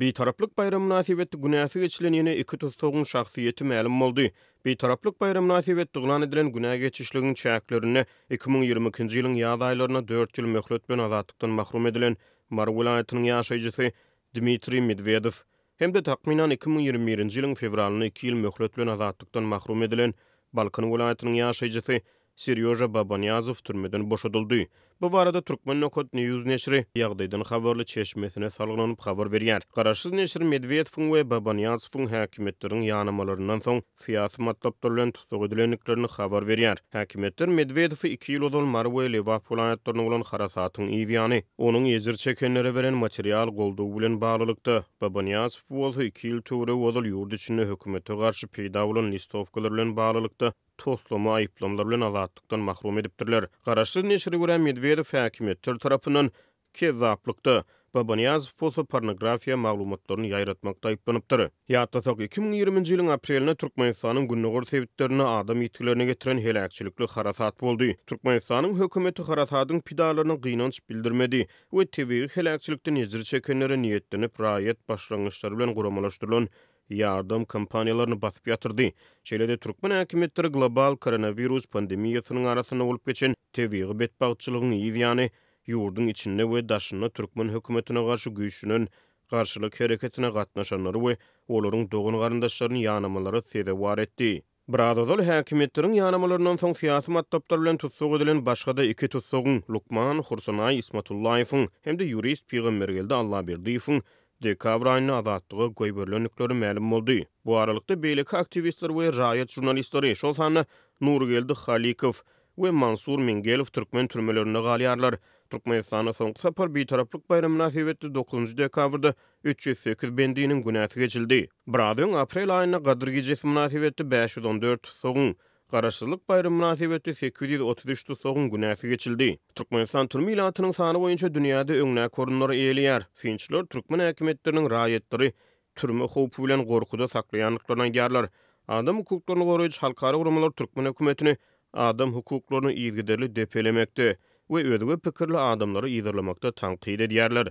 Beýtaraplyk bayram münasibetli günäsi geçilen ýene iki tutsagyň şahsyýeti ma'lum boldy. Beýtaraplyk bayram münasibetli glan edilen günä geçişligiň çäklerini 2022-nji ýylyň ýaz aýlaryna 4 ýyl möhlet bilen azatlykdan mahrum edilen Mar welaýatynyň ýaşaýjysy Dmitri Medvedew hem-de takminan 2021-nji ýylyň fevralyny 2 ýyl möhlet bilen azatlykdan mahrum edilen Balkan welaýatynyň ýaşaýjysy Seryoja Babanyazow türmeden boşadyldy. Bu barada Turkmennokot News neşri ýagdaýdan habarly çeşmesine salgylanyp habar berýär. Garaşsyz neşri Medvedewiň we Babanyazowyň häkimetleriň ýanymalaryndan soň syýasy matlaplar bilen tutsak edilenliklerini habar berýär. Häkimetler Medvedewi 2 ýyl ozal Marwe Lewap welaýatlaryna bolan harasatyň ýygyany, onuň ýezir çekenlere beren material goldugy bilen baglylykda. Babanyazow bolsa 2 ýyl töwre ozal ýurt içinde hökümete garşy peýda bolan listowkalar bilen baglylykda toslama aýyplamlar bilen azatlykdan mahrum edipdirler. Garaşsyz neşri görän Medvedew häkimetler tarapyndan kezaplykda Babanyazow bolsa pornografiýa maglumatlaryny ýaýratmakda aýyplanypdyr. Ýatdasak 2020-nji ýylyň aprelinde Türkmenistanyň günnäger sebitlerini adam ýetkilerine getiren helakçylikli harasat boldy. Türkmenistanyň hökümeti harasatyň pidalaryny gynanç bildirmedi we tebigi helakçylikden ýezir çekenlere niýetlenip raýat başlangyçlary bilen guramalaşdyrylan ýardam kampaniýalaryny basyp ýatyrdy. Şeýlede Türkmen häkimetleri global koronavirus pandemiýasynyň arasyna bolup geçen tebigi betbagçylygyň ýygyany ýurdun içinde we daşyna Türkmen hökümetine garşy güýçlenen garşylyk hereketine gatnaşanlary we olaryň dogun garandaşlaryny ýanymalary sede war etdi. Birazadal häkimetleriň ýanymalaryndan soň syýasy matlaplar bilen tutsak edilen başga-da iki tutsagyň Lukman Hursanay Ismatullaýewiň hem-de jurist Peýgambergelde Allaberdiýewiň dekabr aýyna azatlygy goýberlenlikleri ma'lum boldy. Bu aralykda beýleki aktivistler we raýat jurnalistleri, şol sany Nurgeldi Halikow we Mansur Mengelow türkmen türmelerine galýarlar. Türkmenistana soňky sapar beýtaraplyk bayram münasibetli 9-njy dekabrda 308 bendiniň günäsi geçildi. Biradyň aprel aýyna Gadr gejesi münasibetli 514 tutsagyň, garaşsyzlyk bayram münasibetli 833 tutsagyň günäsi geçildi. Türkmenistan türme ilatynyň sany boýunça dünýäde öňnä korunlary eýleýär. Finçler türkmen häkimetleriniň raýatlary türme howpy bilen gorkuda saklaýanlyklaryna ýarlar. Adam hukuklaryny goraýjy halkara guramalar türkmen hökümetini adam hukuklaryny ýygyderli depelemekde we özüge pikirli adamlary ýygyrlamakda tanqid edýärler.